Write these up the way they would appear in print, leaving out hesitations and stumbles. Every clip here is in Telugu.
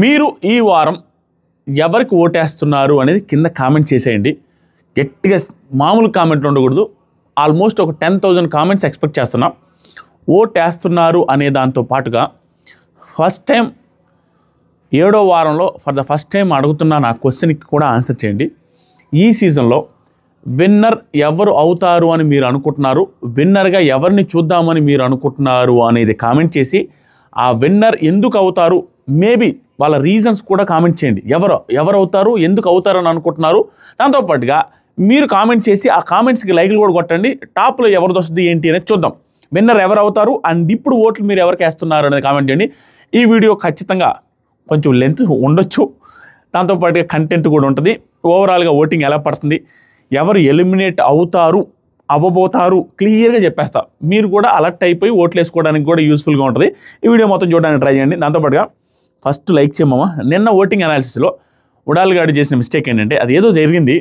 మీరు ఈ వారం ఎవరికి ఓటేస్తున్నారు అనేది కింద కామెంట్ చేసేయండి. గట్టిగా మామూలు కామెంట్లు ఉండకూడదు. ఆల్మోస్ట్ ఒక 10,000 కామెంట్స్ ఎక్స్పెక్ట్ చేస్తున్నాం. ఓటేస్తున్నారు అనే దాంతో పాటుగా ఫస్ట్ టైం 7వ వారంలో ఫర్ ద ఫస్ట్ టైం అడుగుతున్న నా క్వశ్చన్కి కూడా ఆన్సర్ చేయండి. ఈ సీజన్లో విన్నర్ ఎవరు అవుతారు అని మీరు అనుకుంటున్నారు, విన్నర్గా ఎవరిని చూద్దామని మీరు అనుకుంటున్నారు అనేది కామెంట్ చేసి ఆ విన్నర్ ఎందుకు అవుతారు, మేబీ వాళ్ళ రీజన్స్ కూడా కామెంట్ చేయండి. ఎవరు అవుతారు, ఎందుకు అవుతారు అని అనుకుంటున్నారు. దాంతోపాటుగా మీరు కామెంట్ చేసి ఆ కామెంట్స్కి లైక్లు కూడా కొట్టండి. టాప్లో ఎవరిది వస్తుంది ఏంటి అనేది చూద్దాం. విన్నర్ ఎవరు అవుతారు అండ్ ఇప్పుడు ఓట్లు మీరు ఎవరికి వేస్తున్నారు అనేది కామెంట్ చేయండి. ఈ వీడియో ఖచ్చితంగా కొంచెం లెంత్ ఉండొచ్చు, దాంతోపాటుగా కంటెంట్ కూడా ఉంటుంది. ఓవరాల్గా ఓటింగ్ ఎలా పడుతుంది, ఎవరు ఎలిమినేట్ అవుతారు అవ్వబోతారు క్లియర్గా చెప్పేస్తా. మీరు కూడా అలర్ట్ అయిపోయి ఓట్లు వేసుకోవడానికి కూడా యూస్ఫుల్గా ఉంటుంది. ఈ వీడియో మొత్తం చూడడానికి ట్రై చేయండి. దాంతోపాటుగా ఫస్ట్ లైక్ చేయమమ్మా. నిన్న ఓటింగ్ అనాలిసిస్లో ఉడాల్గాడి చేసిన మిస్టేక్ ఏంటంటే అది ఏదో జరిగింది,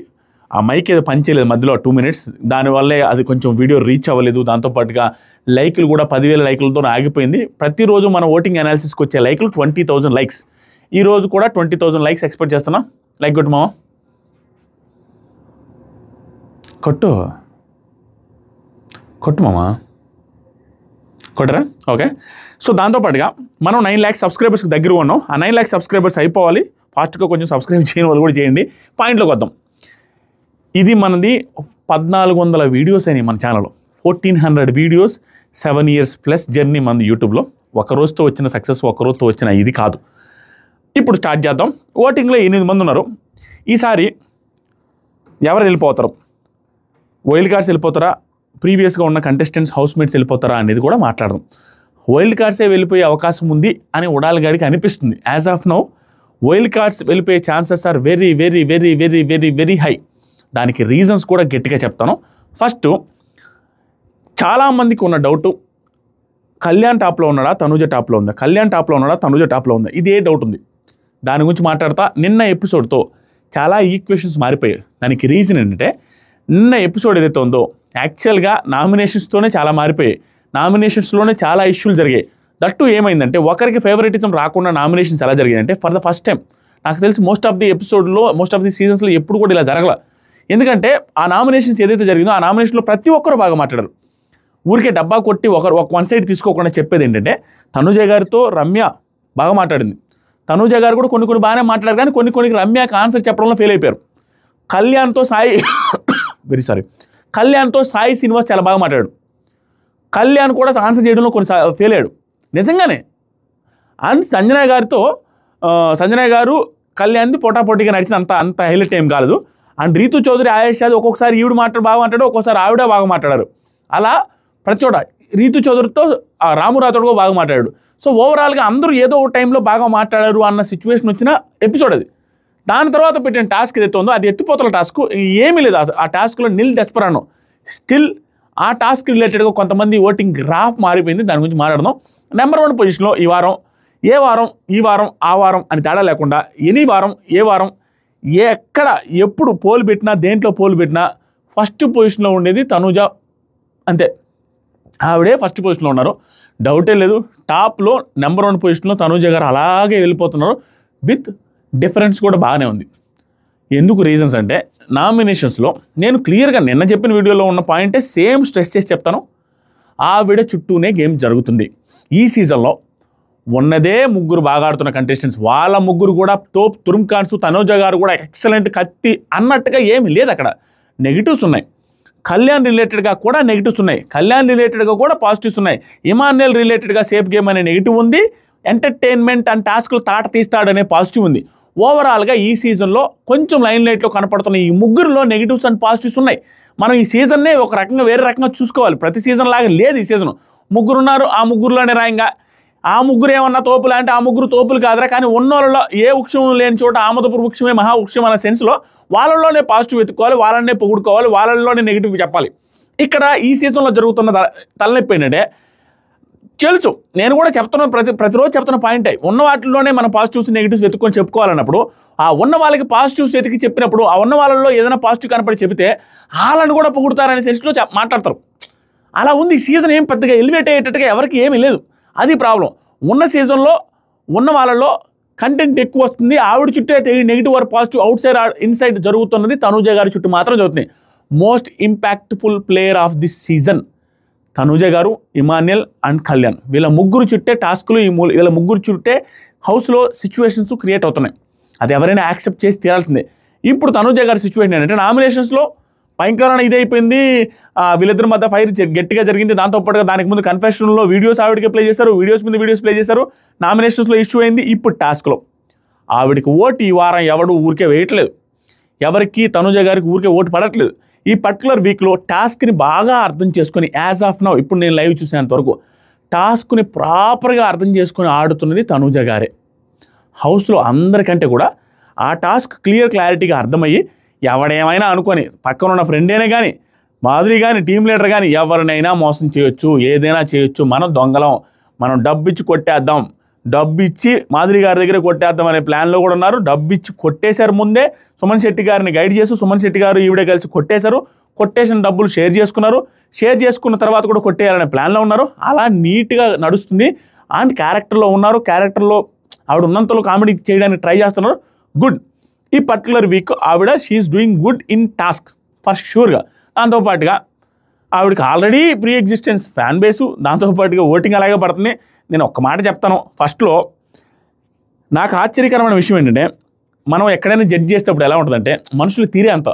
ఆ మైక్ ఏదో పనిచేయలేదు మధ్యలో 2 minutes, దానివల్లే అది కొంచెం వీడియో రీచ్ అవ్వలేదు. దాంతోపాటుగా లైకులు కూడా 10,000 లైకులతో ఆగిపోయింది. ప్రతిరోజు మన ఓటింగ్ అనాలిసిస్కి వచ్చే లైకులు 20,000 లైక్స్. ఈరోజు కూడా 20,000 లైక్స్ ఎక్స్పెక్ట్ చేస్తున్నా. లైక్ కొట్టు మామ, కొట్టు మామ, కొట్టరా? ఓకే. సో దాంతోపాటుగా మనం 9 lakhs సబ్స్క్రైబర్స్కి దగ్గర ఉన్నాం. ఆ 9 lakhs సబ్స్క్రైబర్స్ అయిపోవాలి. ఫాస్ట్గా కొంచెం సబ్స్క్రైబ్ చేయని వాళ్ళు కూడా చేయండి. పాయింట్లోకి వద్దాం. ఇది మనది 1400 వీడియోస్ అయినాయి మన ఛానల్లో. 1400 వీడియోస్, 7 years ప్లస్ జర్నీ మనది యూట్యూబ్లో. ఒక రోజుతో వచ్చిన సక్సెస్, ఒక రోజుతో వచ్చిన ఇది కాదు. ఇప్పుడు స్టార్ట్ చేద్దాం. ఓటింగ్లో 8 మంది ఉన్నారు. ఈసారి ఎవరు వెళ్ళిపోతారు, వైల్డ్ కార్డ్స్ వెళ్ళిపోతారా, ప్రీవియస్గా ఉన్న కంటెస్టెంట్స్ హౌస్మేట్స్ వెళ్ళిపోతారా అనేది కూడా మాట్లాడదాం. వైల్డ్ కార్డ్సే వెళ్ళిపోయే అవకాశం ఉంది అని ఉడాల్గాడికి అనిపిస్తుంది. As of now wild cards వెళ్ళిపోయే chances are very very very very very very high. దానికి రీజన్స్ కూడా గట్టిగా చెప్తాను. ఫస్ట్, చాలామందికి ఉన్న డౌటు, కళ్యాణ్ టాప్లో ఉన్నాడా తనూజ టాప్లో ఉందా, కళ్యాణ్ టాప్లో ఉన్నాడా తనూజ టాప్లో ఉందా, ఇదే డౌట్ ఉంది. దాని గురించి మాట్లాడతా. నిన్న ఎపిసోడ్తో చాలా ఈక్వేషన్స్ మారిపోయాయి. దానికి రీజన్ ఏంటంటే నిన్న ఎపిసోడ్ ఏదైతే ఉందో యాక్చువల్గా నామినేషన్స్తోనే చాలా మారిపోయాయి. నామినేషన్స్లోనే చాలా ఇష్యూలు జరిగాయి. దట్టు ఏమైందంటే ఒకరికి ఫేవరెటిజం రాకుండా నామినేషన్స్ ఎలా జరిగాయంటే ఫర్ ద ఫస్ట్ టైం నాకు తెలిసి మోస్ట్ ఆఫ్ ది సీజన్స్లో ఎప్పుడు కూడా ఇలా జరగల. ఎందుకంటే ఆ నామినేషన్స్ ఏదైతే జరిగిందో ఆ నామినేషన్లో ప్రతి ఒక్కరు బాగా మాట్లాడారు. ఊరికే డబ్బా కొట్టి ఒక వన్ సైడ్ తీసుకోకుండా చెప్పేది ఏంటంటే తనూజ గారితో రమ్య బాగా మాట్లాడింది. తనూజ గారు కూడా కొన్ని బాగానే మాట్లాడారు, కానీ కొన్ని రమ్యకి ఆన్సర్ చెప్పడంలో ఫెయిల్ అయిపోయారు. కళ్యాణ్తో సాయి శ్రీనివాస్ చాలా బాగా మాట్లాడాడు. కళ్యాణ్ కూడా ఆన్సర్ చేయడంలో కొన్ని ఫెయిల్ అయ్యాడు నిజంగానే. అండ్ సంజన గారు కళ్యాణ్ది పోటాపోటీగా నడిచిన అంత హైలైట్ ఏం కాలేదు. అండ్ రీతు చౌదరి, ఆయేష్ యాదవ్ ఒక్కొక్కసారి ఈవిడ బాగా మాట్లాడారు, ఒక్కొక్కసారి ఆవిడ బాగా మాట్లాడారు. అలా ప్రతి చోట రీతు చౌదరితో రాము రాథోడ్ కూడా బాగా మాట్లాడాడు. సో ఓవరాల్గా అందరూ ఏదో ఒక టైంలో బాగా మాట్లాడారు అన్న సిచ్యువేషన్ వచ్చిన ఎపిసోడ్ అది. దాని తర్వాత పెట్టిన టాస్క్ ఏదైతే ఉందో అది ఎత్తిపోతల టాస్క్, ఏమీ లేదు ఆ టాస్క్లో. నిల్ డెస్పరానో స్టిల్ ఆ టాస్క్ రిలేటెడ్గా కొంతమంది ఓటింగ్ గ్రాఫ్ మారిపోయింది. దాని గురించి మాట్లాడదాం. నెంబర్ 1 పొజిషన్లో ఈ వారం ఆ వారం అని తేడా లేకుండా ఎనీ వారం ఏ వారం ఎక్కడ ఎప్పుడు పోల్ పెట్టినా దేంట్లో పోల్ పెట్టినా ఫస్ట్ పొజిషన్లో ఉండేది తనూజ. అంతే, ఆవిడే ఫస్ట్ పొజిషన్లో ఉన్నారు, డౌటే లేదు. టాప్లో నెంబర్ 1 పొజిషన్లో తనూజ గారు అలాగే వెళ్ళిపోతున్నారు. విత్ డిఫరెన్స్ కూడా బాగానే ఉంది. ఎందుకు రీజన్స్ అంటే నామినేషన్స్లో నేను క్లియర్గా నిన్న చెప్పిన వీడియోలో ఉన్న పాయింటే సేమ్ స్ట్రెస్ చేసి చెప్తాను. ఆవిడ చుట్టూనే గేమ్ జరుగుతుంది. ఈ సీజన్లో ఉన్నదే 3 బాగా ఆడుతున్న కంటెస్టెంట్స్, వాళ్ళ 3 కూడా తోప్ తురుంకాన్స్. తనూజ గారు కూడా ఎక్సలెంట్ కత్తి అన్నట్టుగా ఏమీ లేదు. అక్కడ నెగిటివ్స్ ఉన్నాయి. కళ్యాణ్ రిలేటెడ్గా కూడా నెగిటివ్స్ ఉన్నాయి, కళ్యాణ్ రిలేటెడ్గా కూడా పాజిటివ్స్ ఉన్నాయి. ఇమాన్యుయల్ రిలేటెడ్గా సేఫ్ గేమ్ అనే నెగిటివ్ ఉంది, ఎంటర్టైన్మెంట్ అండ్ టాస్క్లు తాట తీస్తాడనే పాజిటివ్ ఉంది. ఓవరాల్గా ఈ సీజన్లో కొంచెం లైన్ లైట్లో కనపడుతున్న ఈ 3లో నెగిటివ్స్ అండ్ పాజిటివ్స్ ఉన్నాయి. మనం ఈ సీజన్నే ఒక రకంగా వేరే రకంగా చూసుకోవాలి. ప్రతి సీజన్ లాగా లేదు ఈ సీజన్. 3 ఉన్నారు, ఆ 3లోనే రాయంగా ఆ 3 ఏమన్నా తోపులు అంటే ఆ 3 తోపులు కాదురా. కానీ ఉన్నోళ్ళలో ఏ వృక్షం లేని చోట ఆమదపుర వృక్షమే మహావృక్షం అనే సెన్స్లో వాళ్ళలోనే పాజిటివ్ వెతుక్కోవాలి, వాళ్ళనే పొగుడుకోవాలి, వాళ్ళలోనే నెగిటివ్ చెప్పాలి. ఇక్కడ ఈ సీజన్లో జరుగుతున్న తలనొప్పి ఏంటంటే తెలుసు, నేను కూడా చెప్తున్నాను, ప్రతిరోజు చెప్తున్న పాయింటే, ఉన్న వాటిల్లోనే మనం పాజిటివ్స్ నెగిటివ్స్ వెతుక్కొని చెప్పుకోవాలన్నప్పుడు ఆ ఉన్న వాళ్ళకి పాజిటివ్స్ వెతికి చెప్పినప్పుడు ఆ ఉన్న వాళ్ళలో ఏదైనా పాజిటివ్ కనపడి చెబితే వాళ్ళని కూడా పొగుడుతారనే సెన్స్లో మాట్లాడతారు. అలా ఉంది ఈ సీజన్. ఏం పెద్దగా ఎలివేట్ అయ్యేటట్టుగా ఎవరికి ఏమీ లేదు. అది ప్రాబ్లం. ఉన్న సీజన్లో ఉన్న వాళ్ళలో కంటెంట్ ఎక్కువ వస్తుంది, ఆవిడ చుట్టూ అయితే negative or positive outside inside జరుగుతున్నది తనూజ గారి చుట్టూ మాత్రం జరుగుతుంది. Most impactful player of this season Tanuja గారు, ఇమాన్యుయల్ అండ్ కళ్యాణ్. వీళ్ళ ముగ్గురు చుట్టే టాస్కులు, వీళ్ళ ముగ్గురు చుట్టే హౌస్లో సిచ్యువేషన్స్ క్రియేట్ అవుతున్నాయి. అది ఎవరైనా యాక్సెప్ట్ చేసి తీరాల్సిందే. ఇప్పుడు తనూజ గారి సిచ్యువేషన్ ఏంటంటే నామినేషన్స్లో భయంకరమైన ఇదైపోయింది, వీళ్ళిద్దరి మధ్య ఫైర్ గట్టిగా జరిగింది. దాంతోపాటుగా దానికి ముందు కన్ఫెషన్లో వీడియోస్ ఆవిడకి ప్లే చేశారు, వీడియోస్ మీద వీడియోస్ ప్లే చేశారు, నామినేషన్స్లో ఇష్యూ అయింది. ఇప్పుడు టాస్క్లో ఆవిడకి ఓటు ఈ వారం ఎవడు ఊరికే వేయట్లేదు, ఎవరికి తనూజ గారికి ఊరికే ఓటు పడట్లేదు. ఈ పర్టికులర్ వీక్లో టాస్క్ని బాగా అర్థం చేసుకొని యాజ్ ఆఫ్ నౌ ఇప్పుడు నేను లైవ్ చూసేంత వరకు టాస్క్ని ప్రాపర్గా అర్థం చేసుకొని ఆడుతున్నది తనూజ గారే. హౌస్లో అందరికంటే కూడా ఆ టాస్క్ క్లారిటీగా అర్థమయ్యి ఎవడేమైనా అనుకొని పక్కన ఉన్న ఫ్రెండేనే కానీ, మాధురి కానీ, టీం లీడర్ కానీ ఎవరినైనా మోసం చేయొచ్చు, ఏదైనా చేయొచ్చు, మనం దొంగలం, మనం డబ్బు ఇచ్చి కొట్టేద్దాం, డబ్బు ఇచ్చి మాధురి గారి దగ్గర కొట్టేద్దాం అనే ప్లాన్లో కూడా ఉన్నారు. డబ్బు ఇచ్చి కొట్టేశారు. ముందే సుమన్ శెట్టి గారిని గైడ్ చేస్తూ సుమన్ శెట్టి గారు ఈవిడే కలిసి కొట్టేశారు. కొట్టేసిన డబ్బులు షేర్ చేసుకున్నారు. షేర్ చేసుకున్న తర్వాత కూడా కొట్టేయాలనే ప్లాన్లో ఉన్నారు. అలా నీట్గా నడుస్తుంది. అండ్ క్యారెక్టర్లో ఉన్నారు. క్యారెక్టర్లో ఆవిడ ఉన్నంతలో కామెడీ చేయడానికి ట్రై చేస్తున్నారు. గుడ్. ఈ పర్టికులర్ వీక్ ఆవిడ she is doing good in task for షూర్గా. దాంతోపాటుగా ఆవిడకి already pre existence fan base, దాంతోపాటుగా ఓటింగ్ అలాగే పడుతుంది. నేను ఒక్క మాట చెప్తాను. ఫస్ట్లో నాకు ఆశ్చర్యకరమైన విషయం ఏంటంటే, మనం ఎక్కడైనా జడ్జ్ చేసేటప్పుడు ఎలా ఉంటుందంటే మనుషులు తీరే అంత.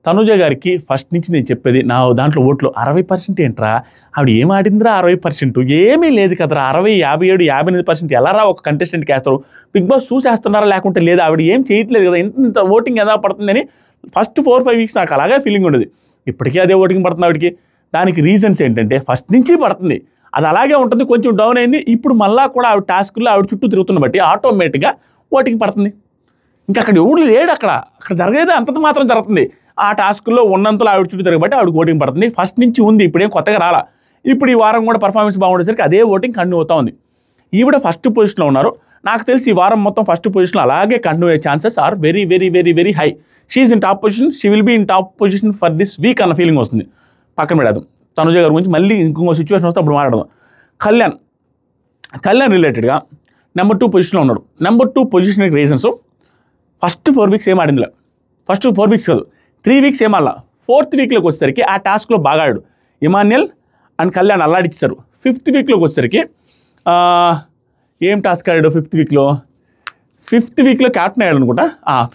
తనూజ గారికి ఫస్ట్ నుంచి నేను చెప్పేది, నా దాంట్లో ఓట్లు 60% ఏంట్రా, ఆవిడ ఏం ఆడిందిరా 60%, ఏమీ లేదు కదరా 60, 57, 58% ఎలా రా ఒక కంటెస్టెంట్కి వేస్తారు, బిగ్ బాస్ చూసేస్తున్నారా లేకుంటే లేదు, ఆవిడ ఏం చేయట్లేదు కదా, ఇంత ఓటింగ్ ఎలా పడుతుందని ఫస్ట్ 4-5 వీక్స్ నాకు అలాగే ఫీలింగ్ ఉండేది. ఇప్పటికీ అదే ఓటింగ్ పడుతుంది ఆవిడకి. దానికి రీజన్స్ ఏంటంటే ఫస్ట్ నుంచి పడుతుంది, అది అలాగే ఉంటుంది, కొంచెం డౌన్ అయింది. ఇప్పుడు మళ్ళీ కూడా ఆవిడ టాస్క్లో ఆవిడ చుట్టూ తిరుగుతున్న బట్టి ఆటోమేటిక్గా ఓటింగ్ పడుతుంది. ఇంకా అక్కడ ఎవడు లేడు, అక్కడ జరిగేది అంతంత మాత్రం జరుగుతుంది. ఆ టాస్క్లో ఉన్నంతలో ఆవిడ చుట్టూ తిరగబట్టి ఆవిడ ఓటింగ్ పడుతుంది. ఫస్ట్ నుంచి ఉంది, ఇప్పుడేం కొత్తగా రాలా. ఇప్పుడు ఈ వారం కూడా పర్ఫార్మెన్స్ బాగుండేసరికి అదే ఓటింగ్ కంటిన్యూ అవుతా ఉంది. ఈవిడ ఫస్ట్ పొజిషన్లో ఉన్నారు. నాకు తెలిసి ఈ వారం మొత్తం ఫస్ట్ పొజిషన్లో అలాగే కంటిన్యూ అయ్యే chances are very very very very high. She's in top position, she will be in top position for this week అన్న ఫీలింగ్ వస్తుంది. పక్కన పెడదాం. తనూజ గారి గురించి మళ్ళీ ఇంకో సిచ్యువేషన్ వస్తే అప్పుడు మాట్లాడదాం. కళ్యాణ్ రిలేటెడ్గా నెంబర్ 2 పొజిషన్లో ఉన్నాడు. నెంబర్ 2 పొజిషన్కి రీజన్స్, ఫస్ట్ 4 వీక్స్ ఏం ఆడిందిలే. ఫస్ట్ 4 వీక్స్ కాదు, 3 వీక్స్ ఏమల్లా. 4th వీక్లోకి వచ్చేసరికి ఆ టాస్క్లో బాగా ఆడాడు. ఇమాన్యుయల్ అండ్ కళ్యాణ్ అల్లాడిచ్చారు. 5th వీక్లోకి వచ్చేసరికి ఏం టాస్క్ ఆడాడు 5th వీక్లో? 5th వీక్లో క్యాప్టెన్ అయ్యాడు అనుకుంటా.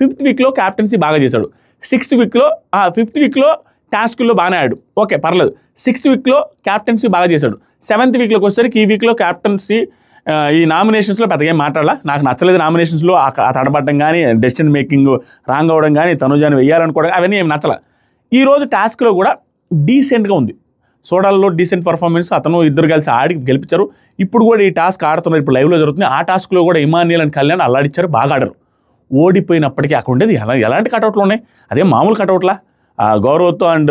5th వీక్లో క్యాప్టెన్సీ బాగా చేశాడు. 6th వీక్లో 5th వీక్లో టాస్కుల్లో బాగానే ఆడాడు, ఓకే పర్లేదు. 6th వీక్లో క్యాప్టెన్సీ బాగా చేశాడు. 7th వీక్లోకి వచ్చేసరికి ఈ వీక్లో క్యాప్టెన్సీ ఈ నామినేషన్స్లో పెద్దగా ఏం మాట్లాడాల. నాకు నచ్చలేదు నామినేషన్స్లో తడబడ్డం కానీ, డెసిషన్ మేకింగ్ రాంగ్ అవ్వడం కానీ, తనూజాని వెయ్యాలనుకోవడం అవన్నీ ఏం నచ్చల. ఈరోజు టాస్క్లో కూడా డీసెంట్గా ఉంది. సోడాల్లో డీసెంట్ పర్ఫార్మెన్స్, అతను ఇద్దరు కలిసి ఆడి గెలిపించారు. ఇప్పుడు కూడా ఈ టాస్క్ ఆడుతున్నారు, ఇప్పుడు లైవ్లో జరుగుతుంది. ఆ టాస్క్లో కూడా ఇమాన్యుయల్ అండ్ కళ్యాణ్ అల్లాడిచ్చారు, బాగా ఆడారు. ఓడిపోయినప్పటికీ అక్కడ ఉండేది ఎలాంటి కటౌట్లు ఉన్నాయి, అదే మామూలు కటౌట్లా? గౌరవ్తో అండ్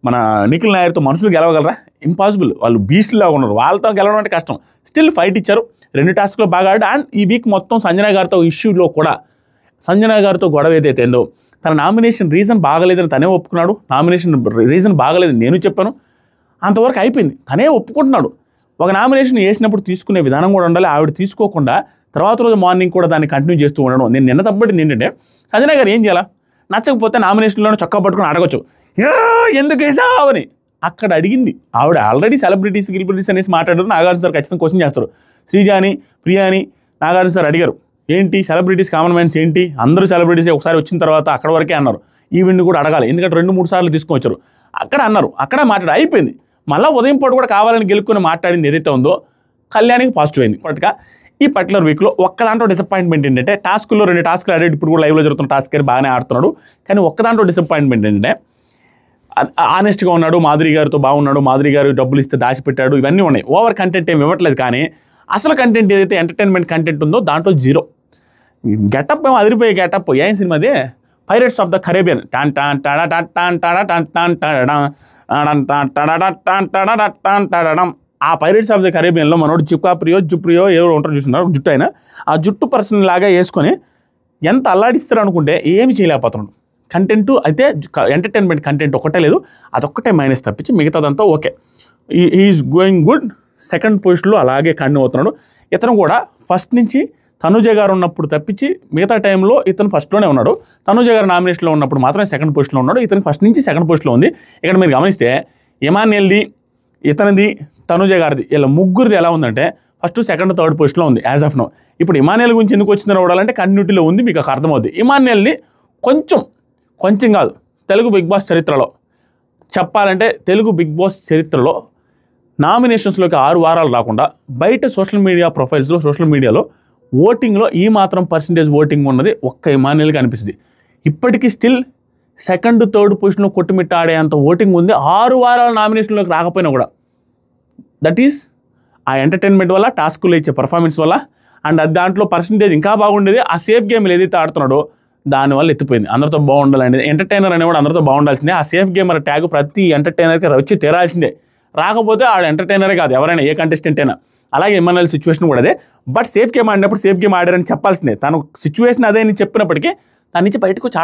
మన నిఖిల్ నాయర్తో మనుషులు గెలవగలరా? ఇంపాసిబుల్. వాళ్ళు బీస్ట్లా ఉన్నారు, వాళ్ళతో గెలవడం అంటే కష్టం. స్టిల్ ఫైట్ ఇచ్చారు. 2 టాస్క్లో బాగా ఆడాడు. అండ్ ఈ వీక్ మొత్తం సంజన గారితో ఇష్యూలో కూడా, సంజన గారితో గొడవ ఏదైతే ఉందో, తన నామినేషన్ రీజన్ బాగలేదని తనే ఒప్పుకున్నాడు. నామినేషన్ రీజన్ బాగలేదని నేను చెప్పాను, అంతవరకు అయిపోయింది. తనే ఒప్పుకుంటున్నాడు. ఒక నామినేషన్ వేసినప్పుడు తీసుకునే విధానం కూడా ఉండాలి. ఆవిడ తీసుకోకుండా తర్వాత రోజు మార్నింగ్ కూడా దాన్ని కంటిన్యూ చేస్తూ ఉండడం. నేను నిన్న తప్పబడింది ఏంటంటే, సంజన గారు ఏం చేయాలా, నచ్చకపోతే నామినేషన్లోనే చొక్కా పట్టుకుని అడగచ్చు, ఎందుకు వేసావు అని. అక్కడ అడిగింది ఆవిడ. ఆల్రెడీ సెలబ్రిటీస్ అనేసి మాట్లాడారు. నాగార్జున సార్ ఖచ్చితంగా క్వశ్చన్ చేస్తారు. శ్రీజాని, ప్రియాని నాగార్జున సార్ అడిగారు, ఏంటి సెలబ్రిటీస్ కామన్ మ్యాన్స్ ఏంటి, అందరూ సెలబ్రిటీస్ ఒకసారి వచ్చిన తర్వాత అక్కడ వరకే అన్నారు. ఈవెంట్ కూడా అడగాలి, ఎందుకంటే 2-3 సార్లు తీసుకొని వచ్చారు. అక్కడ అన్నారు, అక్కడ మాట్లాడి అయిపోయింది. మళ్ళీ ఉదయం పూట కూడా కావాలని గెలుక్కుని మాట్లాడింది ఏదైతే ఉందో కళ్యాణ్కి పాజిటివ్ అయింది. బట్గా ఈ పర్టికులర్ వీక్లో ఒక్క దాంట్లో డిసప్పాయింట్మెంట్ ఏంటంటే, టాస్క్లో 2 టాస్క్లు ఆడాడు. ఇప్పుడు కూడా లైవ్లో జరుగుతున్న టాస్క్ బాగానే ఆడుతున్నాడు. కానీ ఒక్క దాంట్లో డిసప్పాయింట్మెంట్ ఏంటంటే, ఆనెస్ట్గా ఉన్నాడు, మాధురి గారితో బాగున్నాడు, మాధురి గారు డబ్బులు ఇస్తే దాచిపెట్టాడు, ఇవన్నీ ఉన్నాయి. ఓవర్ కంటెంట్ ఏమి ఇవ్వట్లేదు. కానీ అసలు కంటెంట్ ఏదైతే ఎంటర్టైన్మెంట్ కంటెంట్ ఉందో దాంట్లో 0. గెటప్ ఏమో అదిరిపోయే గెటప్. ఏం సినిమా అదే, పైరేట్స్ ఆఫ్ ద కరేబియన్. ఆ పైరేట్స్ ఆఫ్ ద కరేబియన్లో మనోడు జుప్రియో ఎవరు ఉంటారు చూస్తున్నారు, జుట్టు అయినా ఆ జుట్టు పర్సన్ లాగా వేసుకొని ఎంత అల్లాడిస్తారు అనుకుంటే ఏమి చేయలేకపోతున్నాడు. కంటెంట్ అయితే ఎంటర్టైన్మెంట్ కంటెంట్ ఒకటే లేదు, అదొక్కటే మైనస్ తప్పించి మిగతాదంతా okay. Is going good. 2nd పొజిషన్లో అలాగే కంటిన్యూ అవుతున్నాడు. ఇతను కూడా ఫస్ట్ నుంచి తనుజ గారు ఉన్నప్పుడు తప్పించి మిగతా టైంలో ఇతను ఫస్ట్లోనే ఉన్నాడు. తనుజ గారు నామినేషన్లో ఉన్నప్పుడు మాత్రమే సెకండ్ పొజిషన్లో ఉన్నాడు. ఇతనికి ఫస్ట్ నుంచి సెకండ్ పొజిషన్లో ఉంది. ఇక్కడ మీరు గమనిస్తే ఇమాన్యుయల్ది, ఇతనిది, తనుజ గారిది ఇలా ముగ్గురిది ఎలా ఉందంటే ఫస్ట్ సెకండ్ థర్డ్ పొజిషన్లో ఉంది యాజ్ ఆఫ్ నో. ఇప్పుడు ఇమాన్యుయల్ గురించి ఎందుకు వచ్చిందని చూడాలంటే కంటిన్యూటీలో ఉంది, మీకు అర్థమవుతుంది. ఇమాన్యుయల్ని కొంచెం కాదు తెలుగు బిగ్ బాస్ చరిత్రలో చెప్పాలంటే, తెలుగు బిగ్ బాస్ చరిత్రలో నామినేషన్స్లోకి 6 వారాలు రాకుండా బయట సోషల్ మీడియా ప్రొఫైల్స్లో, సోషల్ మీడియాలో ఓటింగ్లో ఈ మాత్రం పర్సంటేజ్ ఓటింగ్ ఉన్నది ఒక్క ఇమాన్యుయల్కి అనిపిస్తుంది. ఇప్పటికీ స్టిల్ సెకండ్ థర్డ్ పొజిషన్లో కొట్టుమిట్టాడే అంత ఓటింగ్ ఉంది 6 వారాల నామినేషన్లోకి రాకపోయినా కూడా. దట్ ఈస్ ఆ ఎంటర్టైన్మెంట్ వల్ల, టాస్క్లో ఇచ్చే పర్ఫార్మెన్స్ వల్ల, అండ్ దాంట్లో పర్సంటేజ్ ఇంకా బాగుండేది. ఆ సేఫ్ గేమ్లు ఏదైతే ఆడుతున్నాడో దానివల్ల ఎత్తిపోయింది. అందరితో బాగుండాలండి, ఎంటర్టైనర్ అనేవాడు అందరితో బాగుండాల్సిందే. ఆ సేఫ్ గేమర్ ట్యాగ్ ప్రతి ఎంటర్టైనర్కి వచ్చి తీరాల్సిందే. రాకపోతే ఆడ ఎంటర్టైనరే కాదు, ఎవరైనా ఏ కంటెస్టెంట్ అయినా. అలాగే ఇమాన్యుయల్ సిచ్యువేషన్ కూడా అదే. బట్ సేఫ్ గేమ్ ఆడినప్పుడు సేఫ్ గేమ్ ఆడారని చెప్పాల్సిందే. తను సిచ్యువేషన్ అదే అని చెప్పినప్పటికీ దాని నుంచి బయటకు వచ్చి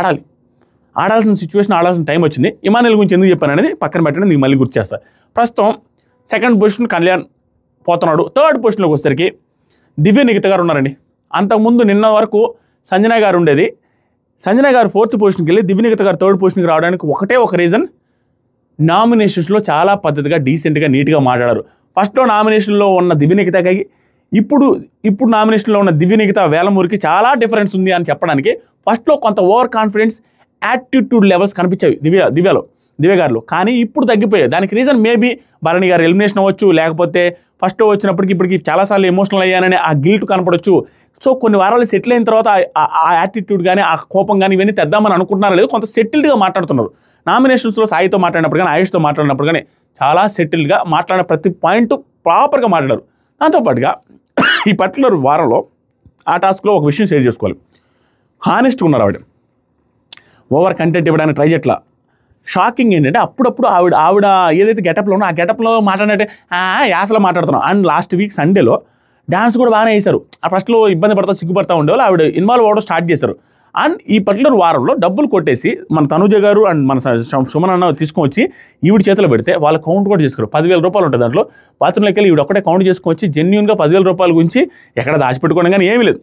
ఆడాల్సిన సిచ్యువేషన్, ఆడాల్సిన టైం వచ్చింది. ఇమాన్యుయల్ గురించి ఎందుకు చెప్పాను అనేది పక్కన పెట్టండి, నీకు మళ్ళీ గుర్తు చేస్తాను. ప్రస్తుతం సెకండ్ పొజిషన్ కళ్యాణ్ పోతున్నాడు. థర్డ్ పొజిషన్లోకి వచ్చేసరికి దివ్య నిఖిత గారు ఉన్నారండి. అంతకుముందు నిన్న వరకు సంజన గారు ఉండేది. సంజన గారు ఫోర్త్ పొజిషన్కి వెళ్ళి దివ్య నిఖిత గారు థర్డ్ పొజిషన్కి రావడానికి ఒకటే ఒక రీజన్, నామినేషన్స్లో చాలా పద్ధతిగా, డీసెంట్గా, నీట్గా మాట్లాడారు. ఫస్ట్లో నామినేషన్లో ఉన్న దివ్య నిఖితకి ఇప్పుడు నామినేషన్లో ఉన్న దివ్య నిఖిత వేలమూరికి చాలా డిఫరెన్స్ ఉంది అని చెప్పడానికి ఫస్ట్లో కొంత ఓవర్ కాన్ఫిడెన్స్, యాటిట్యూడ్ లెవెల్స్ కనిపించాయి దివ్య గారిలో. కానీ ఇప్పుడు తగ్గిపోయాయి. దానికి reason maybe Bharani garu elimination అవ్వచ్చు, లేకపోతే ఫస్ట్ వచ్చినప్పటికి ఇప్పటికి చాలాసార్లు ఎమోషనల్ అయ్యానని ఆ గిల్ట్ కనపడవచ్చు. సో కొన్ని వారాలు సెటిల్ అయిన తర్వాత ఆ యాటిట్యూడ్ కానీ, ఆ కోపం కానీ ఇవన్నీ తెద్దామని అనుకుంటున్నారా లేదు, కొంత సెటిల్డ్గా మాట్లాడుతున్నారు. నామినేషన్స్లో సాయితో మాట్లాడినప్పుడు కానీ, ఆయుష్తో మాట్లాడినప్పుడు కానీ చాలా సెటిల్డ్గా మాట్లాడిన ప్రతి పాయింట్ ప్రాపర్గా మాట్లాడారు. దాంతోపాటుగా ఈ పర్టికులర్ వారంలో ఆ టాస్క్లో ఒక విషయం షేర్ చేసుకోవాలి. హానెస్ట్గా ఉన్నారు ఆవిడ. ఓవర్ కంటెంట్ ఇవ్వడానికి ట్రై చేయట్లా. షాకింగ్ ఏంటంటే అప్పుడప్పుడు ఆవిడ ఏదైతే గెటప్లో ఉన్నో ఆ గెటప్లో మాట్లాడినట్టే యాసలో మాట్లాడుతున్నాం. అండ్ లాస్ట్ వీక్ సండేలో డాన్స్ కూడా బాగానే వేశారు. ఆ ఫస్ట్లో ఇబ్బంది పడతా, సిగ్గుపడతా ఉండేవాళ్ళు, ఆవిడ ఇన్వాల్వ్ అవ్వడం స్టార్ట్ చేశారు. అండ్ ఈ పర్టికులర్ వారంలో డబ్బులు కొట్టేసి మన తనుజ గారు అండ్ మన సుమన్ అన్న తీసుకొని వచ్చి ఈవిడ చేతిలో పెడితే వాళ్ళ కౌంట్ కూడా చేసుకోరు. 10,000 రూపాయలు ఉంటుంది దాంట్లో. బాత్రూంలోకి వెళ్ళి ఈవిడ ఒక్కటే కౌంట్ చేసుకొని వచ్చి జెన్యూన్గా 10,000 రూపాయల గురించి ఎక్కడ దాచిపెట్టుకోవడం కానీ ఏమీ లేదు.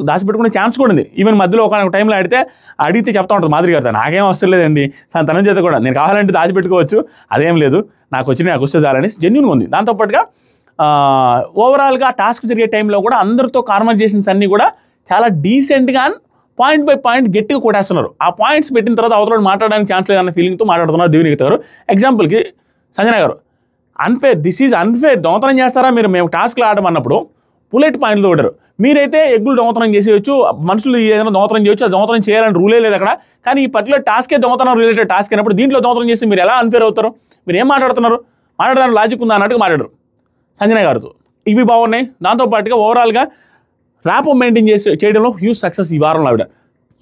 దాచిపెట్టుకునే ఛాన్స్ కూడా ఉంది. ఈవెన్ మధ్యలో ఒక టైంలో అడిగితే చెప్తా ఉంటుంది మాదిరి గారు, నాకేం అవసరం లేదండి తనుజ చేత కూడా, నేను కావాలంటే దాచిపెట్టుకోవచ్చు, అదేం లేదు, నాకు వస్తే చాలని జెన్యూన్గా ఉంది. దాంతోపాటుగా ఓవరాల్గా టాస్క్ జరిగే టైంలో కూడా అందరితో కాన్వర్జేషన్స్ అన్నీ కూడా చాలా డీసెంట్గా పాయింట్ బై పాయింట్ గట్టిగా కొట్టేస్తున్నారు. ఆ పాయింట్స్ పెట్టిన తర్వాత అవతల మాట్లాడడానికి ఛాన్స్ లేదన్న ఫీలింగ్తో మాట్లాడుతున్నారు దివ్య నిఖిత గారు. ఎగ్జాంపుల్కి సంజన గారు, దిస్ ఈజ్ అన్ఫేర్, దొంగతనం చేస్తారా మీరు, మేము టాస్క్లు ఆడమన్నప్పుడు బుల్లెట్ పాయింట్లు కొట్టారు. మీరైతే ఎగ్గులు దొంగతనం చేసేయచ్చు, మనుషులు ఏదైనా దొంగతనం చేయొచ్చు, అది దొంగతనం చేయాలని రూలే లేదు అక్కడ. కానీ ఈ పర్టికులర్ టాస్కే దొంగతనం రిలేటెడ్ టాస్క్ అయినప్పుడు దీంట్లో దొంగతనం చేసి మీరు ఎలా అన్ఫేర్ అవుతారు? మీరు ఏం మాట్లాడుతున్నారు? మాట్లాడడానికి లాజిక్ ఉందా అన్నట్టుగా మాట్లాడరు సంజన గారితో. ఇవి బాగున్నాయి. దాంతోపాటుగా ఓవరాల్గా ర్యాప్ మెయింటైన్ చేయడంలో హ్యూజ్ సక్సెస్ ఈ వారంలో ఆవిడ.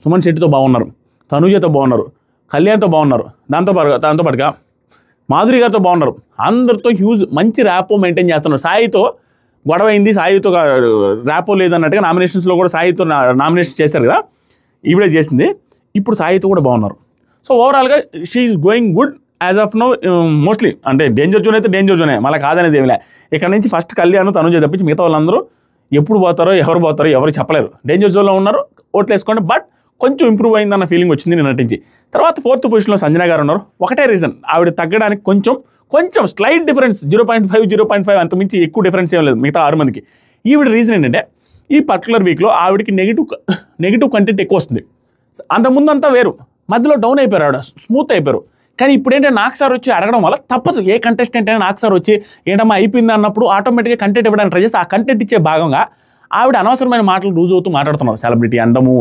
సుమన్ శెట్టితో బాగున్నారు, తనుజతో బాగున్నారు, కళ్యాణ్తో బాగున్నారు, దాంతోపాటుగా మాధురి గారితో బాగున్నారు. అందరితో హ్యూజ్ మంచి ర్యాపో మెయింటైన్ చేస్తున్నారు. సాయితో గొడవ అయింది, సాయితో ర్యాపో లేదన్నట్టుగా నామినేషన్స్లో కూడా సాయితో నామినేషన్ చేశారు కదా, ఈవిడే చేసింది. ఇప్పుడు సాయితో కూడా బాగున్నారు. సో ఓవరాల్గా she is going good as of now. Mostly అంటే డేంజర్ జోన్ అయితే డేంజర్ జోనే, మళ్ళీ కాదనేది ఏమిలే. ఇక్కడ నుంచి ఫస్ట్ కళ్యాణ్ తనుజ తప్పించి మిగతా వాళ్ళందరూ ఎప్పుడు పోతారో ఎవరు చెప్పలేరు. డేంజర్ జోన్లో ఉన్నారు, ఓట్లు వేసుకోండి. బట్ కొంచెం ఇంప్రూవ్ అయిందన్న ఫీలింగ్ వచ్చింది నేను నటించి. తర్వాత ఫోర్త్ పొజిషన్లో సంజన గారు ఉన్నారు. ఒకటే రీజన్, ఆవిడ తగ్గడానికి కొంచెం స్లైట్ డిఫరెన్స్, 0.5 అంతమించి ఎక్కువ డిఫరెన్స్ ఏం లేదు మిగతా 6 మందికి. ఈవిడ రీజన్ ఏంటంటే ఈ పర్టికులర్ వీక్లో ఆవిడకి నెగిటివ్ కంటెంట్ ఎక్కువ వస్తుంది. అంతకుముందంతా వేరు, మధ్యలో డౌన్ అయిపోయారు, ఆవిడ స్మూత్ అయిపోయారు. కానీ ఇప్పుడు ఏంటంటే నాకు సార్ వచ్చి అడగడం వల్ల తప్పదు, ఏ కంటెస్టెంట్ అయినా నాకు సార్ వచ్చి ఏంటమ్మా అయిపోయింది అన్నప్పుడు ఆటోమేటిక్గా కంటెంట్ ఇవ్వడానికి ట్రై చేస్తే ఆ కంటెంట్ ఇచ్చే భాగంగా ఆవిడ అనవసరమైన మాటలు రూజ్ అవుతూ మాట్లాడుతున్నారు. సెలబ్రిటీ అండము,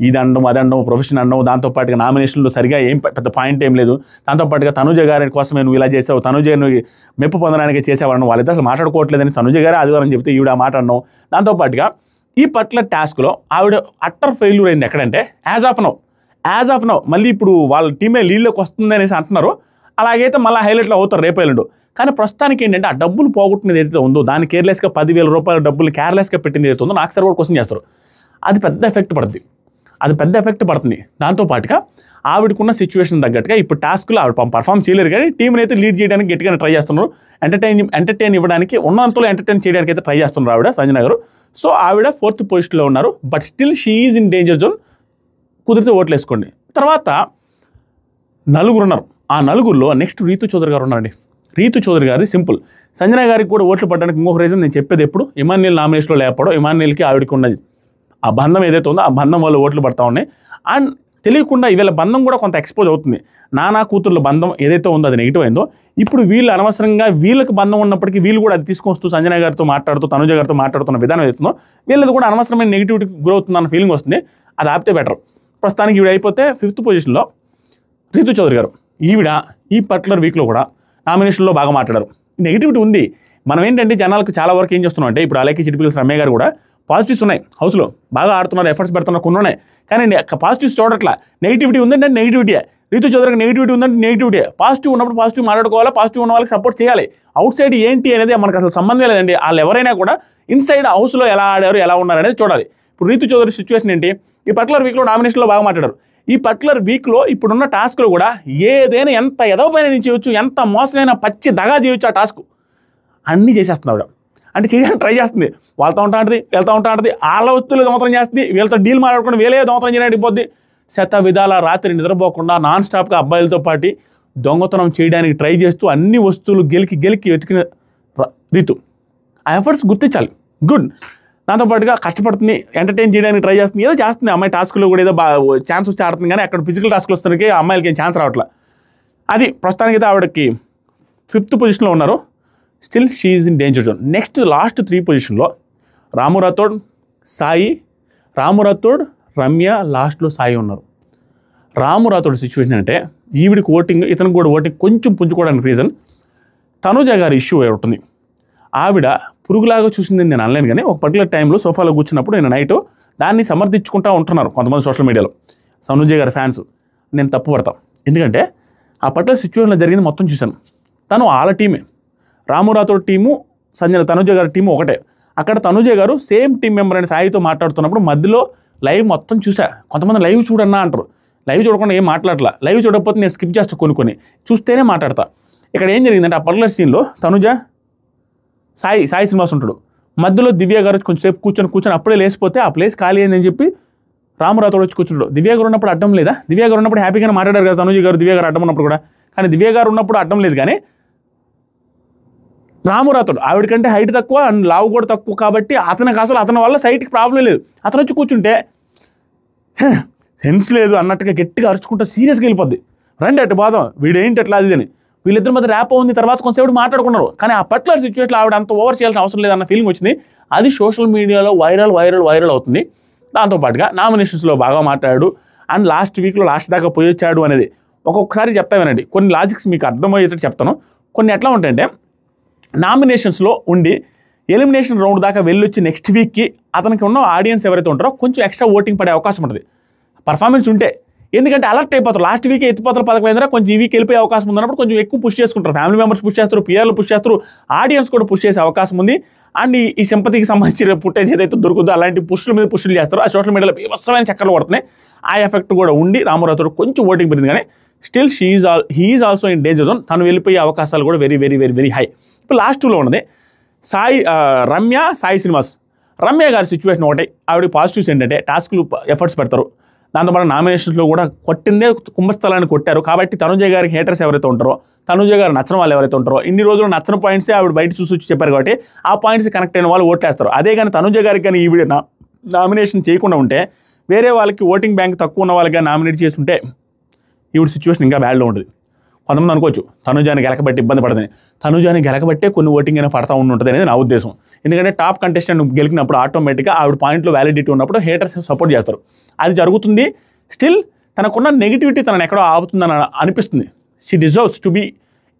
ఇది అండము, అదండము, ప్రొఫెషన్ అండము. దాంతోపాటుగా నామినేషన్లో సరిగా ఏం పెద్ద పాయింట్ ఏం లేదు. దాంతోపాటుగా తనుజ గారి కోసమే నువ్వు ఇలా చేసావు, తనుజ నువ్వు మెప్పు పొందడానికి చేసేవాడు, వాళ్ళిద్దరు అసలు మాట్లాడుకోవట్లేదని తనుజ గారే ఆదివారం చెప్తే ఈవిడ ఆ మాట అన్నావు. దాంతోపాటుగా ఈ పర్టికులర్ టాస్క్లో ఆవిడ అట్టర్ ఫెయిల్యూర్ అయింది ఎక్కడంటే యాజ్ ఆఫ్ నౌ మళ్ళీ ఇప్పుడు వాళ్ళ టీమే లీడ్లోకి వస్తుంది అనేసి అంటున్నారు. అలాగైతే మళ్ళీ హైలైట్లో అవుతారు రేపు ఎల్లుండు. కానీ ప్రస్తుతానికి ఏంటంటే ఆ డబ్బులు పోగొట్టినది ఏదైతే ఉందో దాన్ని కేర్లెస్గా 10,000 రూపాయల డబ్బులు కేర్లెస్గా పెట్టింది ఏదైతే ఉందో నాకు సార్ కూడా క్వశ్చన్ చేస్తారు. అది పెద్ద ఎఫెక్ట్ పడుతుంది. అది పెద్ద ఎఫెక్ట్ పడుతుంది. దాంతోపాటుగా ఆవిడకున్న సిచ్యువేషన్ తగ్గట్టుగా ఇప్పుడు టాస్క్లో ఆవిడ పర్ఫామ్ చేయలేరు, కానీ టీంని అయితే లీడ్ చేయడానికి గట్టిగా ట్రై చేస్తున్నారు. ఎంటర్టైన్ ఇవ్వడానికి ఉన్నంతలో ఎంటర్టైన్ చేయడానికి అయితే ట్రై చేస్తున్నారు ఆవిడ సంజన గారు. సో ఆవిడ 4th పొజిషన్లో ఉన్నారు. But still she is in danger zone. కుదిరితే ఓట్లు వేసుకోండి. తర్వాత నలుగురు ఉన్నారు. ఆ నలుగురిలో నెక్స్ట్ రీతు చౌదరి గారు ఉన్నారండి. రీతు చౌదరి గారి సింపుల్. సంజన గారికి కూడా ఓట్లు పడడానికి ఇంకొక రీజన్ నేను చెప్పేది, ఎప్పుడు ఇమాన్యుయల్ నామినేషన్లో లేకపోవడం. ఇమాన్యుయల్కి ఆవిడకి ఉన్నది ఆ బంధం ఏదైతే ఉందో ఆ బంధం వల్ల ఓట్లు పడతా ఉన్నాయి. అండ్ తెలియకుండా వీళ్ళ బంధం కూడా కొంత ఎక్స్పోజ్ అవుతుంది. నానా కూతుర్ల బంధం ఏదైతే ఉందో అది నెగిటివ్ అయిందో, ఇప్పుడు వీళ్ళు అనవసరంగా వీళ్ళకి బంధం ఉన్నప్పటికీ వీళ్ళు కూడా అది తీసుకొస్తూ సంజన గారితో మాట్లాడుతూ తనుజ గారితో మాట్లాడుతున్న విధానం ఏదైతుందో వీళ్ళది కూడా అనవసరమైన నెగిటివిటీకి గురవుతుందన్న ఫీలింగ్ వస్తుంది. అది ఆపితే బెటర్. ప్రస్తుతానికి ఈవిడ అయిపోతే 5th పొజిషన్లో రీతు చౌదరి గారు. ఈవిడ ఈ పర్టికులర్ వీక్లో కూడా నామినేషన్లో బాగా మాట్లాడారు. నెగిటివిటీ ఉంది. మనం ఏంటంటే జనాలకు చాలా వరకు ఏం చేస్తున్నాం అంటే, ఇప్పుడు అలాగే చిటిపిల్స్ రమ్య గారు కూడా పాజిటివ్స్ ఉన్నాయి, హౌస్లో బాగా ఆడుతున్నారు, ఎఫర్ట్స్ పెడుతున్నారు, కొన్ని ఉన్నాయి. కానీ పాజిటివ్స్ చూడట్లా. నెగిటివిటీ ఉందంటే నెగిటివిటీయే. రీతు చౌదరికి నెగిటివిటీ ఉందంటే నెగిటివిటీ. పాజిటివ్ ఉన్నప్పుడు పాజిటివ్ మాట్లాడుకోవాలి, పాజిటివ్ ఉన్న వాళ్ళకి సపోర్ట్ చేయాలి. అవుట్ సైడ్ ఏంటి అనేది మనకు అసలు సంబంధం లేదండి. వాళ్ళు ఎవరైనా కూడా ఇన్సైడ్ హౌస్లో ఎలా ఆడారు, ఎలా ఉన్నారు అనేది చూడాలి. ఇప్పుడు రీతు చౌదరి సిచ్యువేషన్ ఏంటి, ఈ పర్టికులర్ వీక్లో నామినేషన్లో బాగా మాట్లాడారు. ఈ పర్టికులర్ వీక్లో ఇప్పుడున్న టాస్క్లో కూడా ఏదైనా ఎంత ఎదవపైన నుంచి చేయొచ్చు, ఎంత మోసమైన పచ్చి దగా చేయొచ్చు, ఆ టాస్క్ అన్నీ చేసేస్తున్నాడు. అంటే చేయడానికి ట్రై చేస్తుంది. వాళ్ళతో ఉంటుంది, వెళ్తూ ఉంటుంది, వాళ్ళ వస్తువులు దొంగతనం చేస్తుంది, వీళ్ళతో డీల్ మాట్లాడుకుంటే వీళ్ళే దొంగతనం చేయడానికి పోద్ది. శత విధాల రాత్రి నిద్రపోకుండా నాన్ స్టాప్గా అబ్బాయిలతో పాటు దొంగతనం చేయడానికి ట్రై చేస్తూ అన్ని వస్తువులు గెలికి వెతికిన రీతు. ఆ ఎఫర్ట్స్ గుర్తించాలి. గుడ్. దాంతోపాటుగా కష్టపడుతుంది, ఎంటర్టైన్ చేయడానికి ట్రై చేస్తుంది, ఏదో చేస్తుంది. అమ్మాయి టాస్క్లో కూడా ఏదో ఛాన్స్ వస్తే ఆడుతుంది, కానీ అక్కడ ఫిజికల్ టాస్క్లు వస్తానికి అమ్మాయిలకి ఏం ఛాన్స్ రావట్లేదు. అది ప్రస్తుతానికి అయితే ఆవిడకి 5th పొజిషన్లో ఉన్నారు. Still she is in danger zone. Next last 3 పొజిషన్లో రాము రాథోడ్, సాయి, రాము రాథోడ్, రమ్య, లాస్ట్లో సాయి ఉన్నారు. రాము రాథోడ్ సిచ్యువేషన్ అంటే ఈవిడికి ఓటింగ్, ఇతనికి కూడా ఓటింగ్ కొంచెం పుంజుకోవడానికి రీజన్ తనుజ గారి ఇష్యూ ఉంటుంది. ఆవిడ పురుగులాగా చూసిందని నేను అనలేను, కానీ ఒక పర్టికులర్ టైంలో సోఫాలో కూర్చున్నప్పుడు నేను నైట్ దాన్ని సమర్థించుకుంటూ ఉంటున్నారు కొంతమంది సోషల్ మీడియాలో తనుజ గారి ఫ్యాన్స్. నేను తప్పు పడతాను, ఎందుకంటే ఆ పర్టికులర్ సిచ్యువేషన్లో జరిగింది మొత్తం చూశాను. తను వాళ్ళ టీమే, రాము రాథోడ్ టీము, తనుజ గారి టీము ఒకటే. అక్కడ తనుజ గారు సేమ్ టీం మెంబర్ అని సాయితో మాట్లాడుతున్నప్పుడు మధ్యలో లైవ్ మొత్తం చూసా. కొంతమంది లైవ్ చూడన్నా అంటారు, లైవ్ చూడకుండా ఏం మాట్లాడలా. లైవ్ చూడకపోతే నేను స్కిప్ చేస్తా, కొన్ని చూస్తేనే మాట్లాడతా. ఇక్కడ ఏం జరిగిందంటే ఆ పర్టికులర్ సీన్లో తనుజ, సాయి శ్రీనివాస్ ఉంటాడు, మధ్యలో దివ్య గారు కొంచెంసేపు కూర్చొని అప్పుడే లేచిపోతే ఆ ప్లేస్ ఖాళీ అయిందని చెప్పి రాము రాథోడ్ వచ్చి కూర్చుంటాడు. దివ్య గారు ఉన్నప్పుడు అడ్డం లేదా? దివ్య గారు ఉన్నప్పుడు హ్యాపీగానే మాట్లాడారు కదా తనుజ గారు, దివ్య గారు అడ్డం ఉన్నప్పుడు కూడా. కానీ దివ్య గారు ఉన్నప్పుడు అడ్డం లేదు, కానీ రాము రాథోడ్ ఆవిడకంటే హైట్ తక్కువ అండ్ లావు కూడా తక్కువ కాబట్టి అతనికి అసలు అతని వల్ల సైట్కి ప్రాబ్లం లేదు. అతను వచ్చి కూర్చుంటే సెన్స్ లేదు అన్నట్టుగా గట్టిగా అరుచుకుంటూ సీరియస్గా వెళ్ళిపోద్ది. రండి అటు బాధం, వీడేంటి అట్లా అది అని. వీళ్ళిద్దరి మధ్య ర్యాప్ ఉంది. తర్వాత కొంతసేపు మాట్లాడుకున్నారు, కానీ ఆ పర్టికులర్ సిచ్యువేషన్లో ఆవిడ అంత ఓవర్ చేయాల్సిన అవసరం లేదన్న ఫీలింగ్ వచ్చింది. అది సోషల్ మీడియాలో వైరల్ అవుతుంది. దాంతోపాటుగా నామినేషన్స్లో బాగా మాట్లాడాడు అండ్ లాస్ట్ వీక్లో లాస్ట్ దాకా పోయి వచ్చాడు అనేది ఒక్కొక్కసారి చెప్తా వినండి. కొన్ని లాజిక్స్ మీకు అర్థమయ్యేటట్టు చెప్తాను. కొన్ని ఎట్లా ఉంటాయంటే, నామినేషన్స్లో ఉండి ఎలిమినేషన్ రౌండ్ దాకా వెళ్ళొచ్చి నెక్స్ట్ వీక్కి అతనికి ఉన్న ఆడియన్స్ ఎవరైతే ఉంటారో కొంచెం ఎక్స్ట్రా ఓటింగ్ పడే అవకాశం ఉంటుంది పర్ఫార్మెన్స్ ఉంటే. ఎందుకంటే అలర్ట్ అయిపోతారు, లాస్ట్ వీకే ఎత్తిపోతారు 11 కొంచెం ఈ వీక్ వెళ్ళిపోయే అవకాశం ఉందన్నప్పుడు కొంచెం ఎక్కువ పుష్ చేసుకుంటారు. ఫ్యామిలీ మెంబర్స్ పుష్ చేస్తారు, పిఆర్లు పుష్ చేస్తారు, ఆడియన్స్ కూడా పుష్ చేసే అవకాశం ఉంది. అండ్ ఈ సింపతికి సంబంధించిన ఫుటేజ్ ఏదైతే దొరుకుతుందో అలాంటి పుష్ల మీద పుష్లు చేస్తారు. ఆ సోషల్ మీడియాలో వ్యవస్థమైన చక్కర్లు పడుతున్నాయి. ఆ ఎఫెక్ట్ కూడా ఉండి రాము రాథోడ్ కొంచెం ఓటింగ్ పెరిగింది, కానీ still he's also in danger zone. తను వెళ్ళిపోయే అవకాశాలు కూడా వెరీ హై. ఇప్పుడు లాస్ట్ 2లో ఉన్నది రమ్య, సాయి శ్రీనివాస్. రమ్య గారి సిచ్యువేషన్ ఒకటే. ఆవిడ పాజిటివ్స్ ఏంటంటే టాస్క్లు ఎఫర్ట్స్ పెడతారు. దాంతోపాటు నామినేషన్స్లో కూడా కొట్టిందే కుంభస్థలాన్ని కొట్టారు. కాబట్టి తనుజ గారికి హేటర్స్ ఎవరైతే ఉంటారో, తనుజ గారు నచ్చని వాళ్ళు ఎవరైతే ఉంటారో, ఇన్ని రోజులు నచ్చని పాయింట్సే ఆవిడ బయట చూసి చెప్పారు కాబట్టి ఆ పాయింట్స్ కనెక్ట్ అయిన వాళ్ళు ఓట్లేస్తారు. అదే కానీ తనుజ గారికి కానీ ఈవిడ నామినేషన్ చేయకుండా ఉంటే, వేరే వాళ్ళకి ఓటింగ్ బ్యాంక్ తక్కువ ఉన్న వాళ్ళకి నామినేట్ చేసి ఉంటే ఈవిడ సిచ్యువేషన్ ఇంకా బ్యాడ్లో ఉంటుంది. కొంతమంది అనుకోవచ్చు తనుజాని గెలకబట్టి ఇబ్బంది పడుతుంది. తనుజాని గెలకబట్టే కొన్ని ఓటింగ్ అయినా పడతా ఉంటుంది అనేది నా ఉద్దేశం. ఎందుకంటే టాప్ కంటెస్టెంట్ గెలికినప్పుడు ఆటోమేటిక్గా ఆవిడ పాయింట్లో వ్యాలిడిటీ ఉన్నప్పుడు హేటర్స్ సపోర్ట్ చేస్తారు. అది జరుగుతుంది. స్టిల్ తనకున్న నెగిటివిటీ తనను ఎక్కడో ఆపుతుందని అనిపిస్తుంది. She deserves to be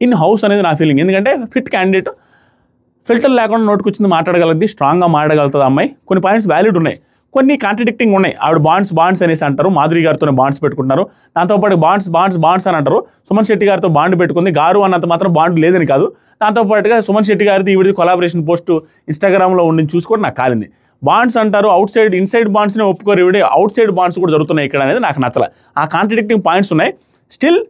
in house అనేది నా ఫీలింగ్. ఎందుకంటే ఫిట్ క్యాండిడేట్, ఫిల్టర్ లేకుండా నోటుకొచ్చింది మాట్లాడగలది, స్ట్రాంగ్గా మాట్లాడగలుగుతుంది అమ్మాయి. కొన్ని పాయింట్స్ వ్యాలిడ్ ఉన్నాయి, కొన్ని కాంట్రడిక్టింగ్ ఉన్నాయి. ఆవిడ బాండ్స్ అనేసి అంటారు, మాధురి గారితోనే బాండ్స్ పెట్టుకుంటున్నారు. దాంతోపాటు బాండ్స్ అని అంటారు. సుమన్ శెట్టి గారితో బాండ్ పెట్టుకుంది, గారు అన్నంత మాత్రం బాండ్ లేదని కాదు. దాంతోపాటుగా సుమన్ శెట్టి గారిది ఈవిడిది కొలాబరేషన్ పోస్ట్ ఇన్స్టాగ్రామ్లో ఉండి చూసుకోవడం నాకు కాలింది. బాండ్స్ అంటారు ఇన్సైడ్ బాండ్స్ని ఒప్పుకోరు, ఇవిడే అవుట్ సైడ్ బాండ్స్ కూడా జరుగుతున్నాయి ఇక్కడ అనేది నాకు నచ్చలే. ఆ కాంట్రడిక్టింగ్ పాయింట్స్ ఉన్నాయి. Still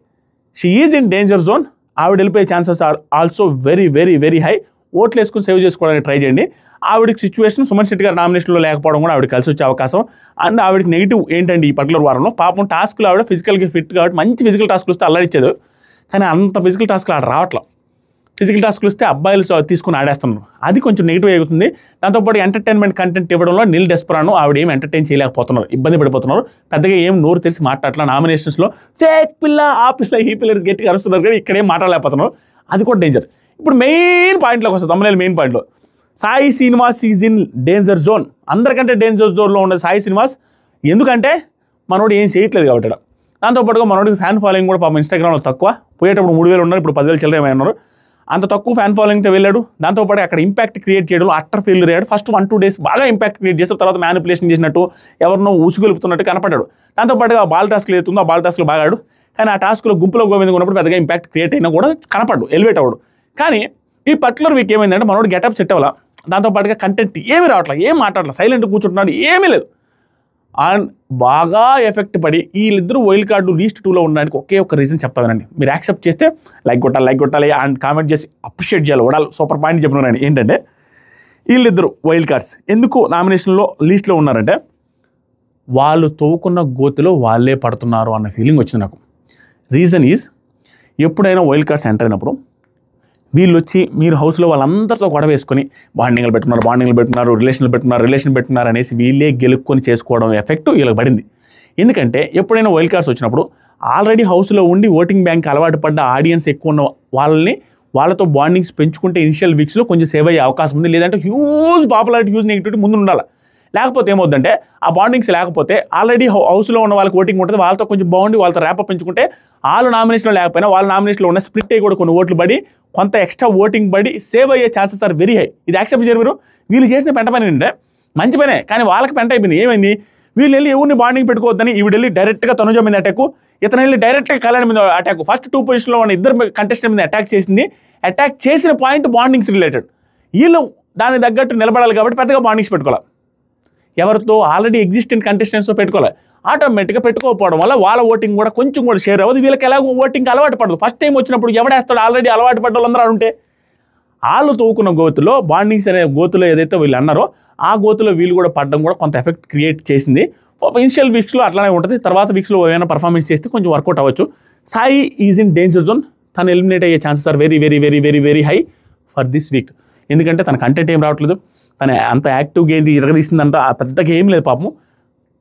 she is in danger zone. ఆవిడ వెళ్ళిపోయే chances are also very very very high. ఓట్లు వేసుకుని సేవ్ చేసుకోవడానికి ట్రై చేయండి. ఆవిడకి సిచ్యువేషన్ సుమన్ శెట్టి గారు నామినేషన్లో లేకపోవడం కూడా ఆవిడకి కలిసి వచ్చే అవకాశం. అండ్ ఆవిడకి నెగిటివ్ ఏంటండి ఈ పర్టికులర్ వారంలో, పాపం టాస్క్లు ఆవిడ ఫిజికల్గా ఫిట్ కాబట్టి మంచి ఫిజికల్ టాస్క్లు వస్తే అల్లడిచ్చేది, కానీ అంత ఫిజికల్ టాస్క్లు ఆడ రావట్లా. ఫిజికల్ టాస్క్లు వస్తే అబ్బాయిలు తీసుకుని ఆడేస్తున్నారు, అది కొంచెం నెగిటివ్ అవుతుంది. దాంతోపాటు ఎంటర్టైన్మెంట్ కంటెంట్ ఇవ్వడంలో నీల్ డెస్పరాను ఆవిడ ఏం ఎంటర్టైన్ చేయలేకపోతున్నారు, ఇబ్బంది పడిపోతున్నారు. పెద్దగా ఏం నోరు తెలిసి మాట్లాడట్లా. నామినేషన్స్లో ఫేక్ పిల్ల ఆ పిల్ల ఈ పిల్ల గట్టిగా అరుస్తున్నారు కానీ ఇక్కడ ఏం మాట్లాడలేకపోతున్నారు, అది కూడా డేంజర్. ఇప్పుడు మెయిన్ పాయింట్లోకి వస్తుంది, తమిళ మెయిన్ పాయింట్లో Sai Srinivas is in danger zone. అందరికంటే డేంజర్ జోన్లో ఉన్నది సాయి శ్రీనివాస్. ఎందుకంటే మనోడు ఏం చేయట్లేదు కాబట్టి. దాంతోపాటుగా మనోడికి ఫ్యాన్ ఫాలోయింగ్ కూడా పాపం ఇన్స్టాగ్రామ్లో తక్కువ. పోయేటప్పుడు 3,000 ఉన్నారు, ఇప్పుడు 10,000 చిల్లర ఉన్నారు. అంత తక్కువ ఫ్యాన్ ఫాలోయింగ్తో వెళ్ళాడు. దాంతోపాటు అక్కడ ఇంపాక్ట్ క్రియేట్ చేయడంలో అట్టర్ ఫెయిల్యూర్ అయ్యాడు. ఫస్ట్ 1-2 days బాగా ఇంపాక్ట్ క్రియేట్ చేస్తే తర్వాత మ్యానిపులేషన్ చేసినట్టు ఎవరినో ఉసుగొలుపుతున్నట్టు కనపడ్డాడు. దాంతోపాటుగా ఆ బాల్ టాస్క్లు ఏతుందో ఆ బాల్ టాస్క్లో బాగాడు, కానీ ఆ టాస్క్లో గుంపులో గోవింద ఉన్నప్పుడు పెద్దగా ఇంపాక్ట్ క్రియేట్ అయినా కూడా కనపడ్డు, ఎలివేట్ అవ్వడు. కానీ ఈ పర్టికులర్ వీక్ ఏమైందంటే మనోడు గెటప్ సెట్ అవ్వాల. దాంతోపాటుగా కంటెంట్ ఏమీ రావట్లేదు, ఏం మాట్లాడలేదు, సైలెంట్ కూర్చుంటున్నాడు, ఏమీ లేదు. అండ్ బాగా ఎఫెక్ట్ పడి వీళ్ళిద్దరూ వైల్డ్ కార్డు లీస్ట్ 2లో ఉండడానికి ఒకే ఒక రీజన్ చెప్తానండి. మీరు యాక్సెప్ట్ చేస్తే లైక్ కొట్టాలి అండ్ కామెంట్ చేసి అప్రిషియేట్ చేయాలి. వడాలి సూపర్ పాయింట్ చెప్పినాను. ఏంటంటే వీళ్ళిద్దరు వైల్డ్ కార్డ్స్ ఎందుకు నామినేషన్లో లీస్ట్లో ఉన్నారంటే వాళ్ళు తవ్వుకున్న గోతిలో వాళ్ళే పడుతున్నారు అన్న ఫీలింగ్ వచ్చింది నాకు. రీజన్ ఈజ్ ఎప్పుడైనా వైల్డ్ కార్డ్స్ ఎంటర్ అయినప్పుడు వీళ్ళు వచ్చి మీరు హౌస్లో వాళ్ళందరితో గొడవ వేసుకొని బాండింగ్లు పెట్టుకున్నారు, రిలేషన్ పెట్టుకున్నారు అనేసి వీళ్ళే గెలుక్కొని చేసుకోవడం ఎఫెక్ట్ వీళ్ళకి పడింది. ఎందుకంటే ఎప్పుడైనా వైల్డ్ కార్డ్స్ వచ్చినప్పుడు ఆల్రెడీ హౌస్లో ఉండి ఓటింగ్ బ్యాంక్ అలవాటు పడ్డ ఆడియన్స్ ఎక్కువ ఉన్న వాళ్ళతో బాండింగ్స్ పెంచుకుంటే ఇనిషియల్ వీక్స్లో కొంచెం సేవ్ అయ్యే అవకాశం ఉంది. లేదంటే హ్యూజ్ పాపులారిటీ హ్యూజ్ నెగిటివిటీ ముందు ఉండాలి. లేకపోతే ఏమవుతుందంటే ఆ బాండింగ్స్ లేకపోతే ఆల్రెడీ హౌస్లో ఉన్న వాళ్ళకి ఓటింగ్ ఉంటుంది, వాళ్ళతో కొంచెం బాగుండి వాళ్ళతో ర్యాపప్ పెంచుకుంటే వాళ్ళు నామినేషన్లో లేకపోయినా వాళ్ళ నామినేషన్లో ఉన్న స్ప్లిట్ అయ్యి కూడా కొన్ని ఓట్లు పడి కొంత ఎక్స్ట్రా ఓటింగ్ పడి సేవ్ అయ్యే ఛాన్సెస్ ఆర్ వెరీ హై. ఇది యాక్సెప్ట్ చేయరు మీరు. వీళ్ళు చేసిన పెంట పని ఏంటంటే మంచి పనే, కానీ వాళ్ళకి పెంట అయిపోయింది. ఏమైంది, వీళ్ళు వెళ్ళి ఎవరిని బాండింగ్ పెట్టుకోవద్దని ఈవిడ వెళ్ళి డైరెక్ట్గా తనుజ మీద అటాక్, ఇతను వెళ్ళి డైరెక్ట్గా కళ్యాణ్ మీద అటాక్. ఫస్ట్ 2 పొజిషన్లో ఉన్న ఇద్దరు కంటెస్టెంట్ మీద అటాక్ చేసింది. అటాక్ చేసిన పాయింట్ బాండింగ్స్ రిలేటెడ్. వీళ్ళు దానికి తగ్గట్టు నిలబడాలి కాబట్టి పెద్దగా బాండింగ్స్ పెట్టుకోవాలి. ఎవరితో ఆల్రెడీ ఎగ్జిస్టెంట్ కంటెస్టెంట్స్తో పెట్టుకోవాలి. ఆటోమేటిక్గా పెట్టుకోకపోవడం వల్ల వాళ్ళ ఓటింగ్ కూడా కొంచెం కూడా షేర్ అవ్వదు. వీళ్ళకి ఎలాగో ఓటింగ్కి అలవాటు పడదు. ఫస్ట్ టైం వచ్చినప్పుడు ఎవడేస్తాడు, ఆల్రెడీ అలవాటు పడ్డ వాళ్ళందరూ ఉంటే వాళ్ళు తవ్వుకున్న గోతులో బాండింగ్స్ అనే గోతులో ఏదైతే వీళ్ళు అన్నారో ఆ గోతులో వీళ్ళు కూడా పడడం కూడా కొంత ఎఫెక్ట్ క్రియేట్ చేసింది. ఇనిషియల్ వీక్స్లో అట్లానే ఉంటుంది, తర్వాత వీక్స్లో ఏమైనా పర్ఫార్మెన్స్ చేస్తే కొంచెం వర్కౌట్ అవ్వచ్చు. Sai is in danger zone. తను ఎలిమినేట్ అయ్యే chances are very very very very very high for this week. ఎందుకంటే తన కంటెంట్ ఏం రావట్లేదు, తన అంత యాక్టివ్గా ఏంటి ఇరగదీసిందంట ఆ పెద్దగా ఏం లేదు. పాపం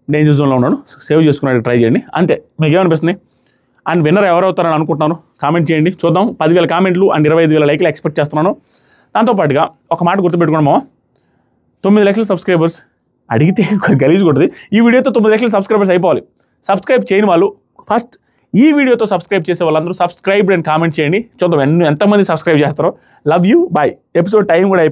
డేంజర్ జోన్లో ఉన్నాడు, సేవ్ చేసుకునేది ట్రై చేయండి అంతే. మీకు ఏమనిపిస్తుంది? అండ్ విన్నర్ ఎవరవుతారని అనుకుంటున్నాను కామెంట్ చేయండి, చూద్దాం. 10,000 కామెంట్లు అండ్ 25,000 లైక్లు ఎక్స్పెక్ట్ చేస్తున్నాను. దాంతోపాటుగా ఒక మాట గుర్తుపెట్టుకున్నామో, 9 లక్షల సబ్స్క్రైబర్స్ అడిగితే గలీజ్ కొడుతుంది. ఈ వీడియోతో 9 లక్షల సబ్స్క్రైబర్స్ అయిపోవాలి. సబ్స్క్రైబ్ చేయని వాళ్ళు ఫస్ట్ ఈ వీడియోతో సబ్స్క్రైబ్ చేసే వాళ్ళందరూ సబ్స్క్రైబ్ అండ్ కామెంట్ చేయండి, చూద్దాం ఎంతమంది సబ్స్క్రైబ్ చేస్తారో. Love you, bye. Episode time కూడా అయిపోయింది.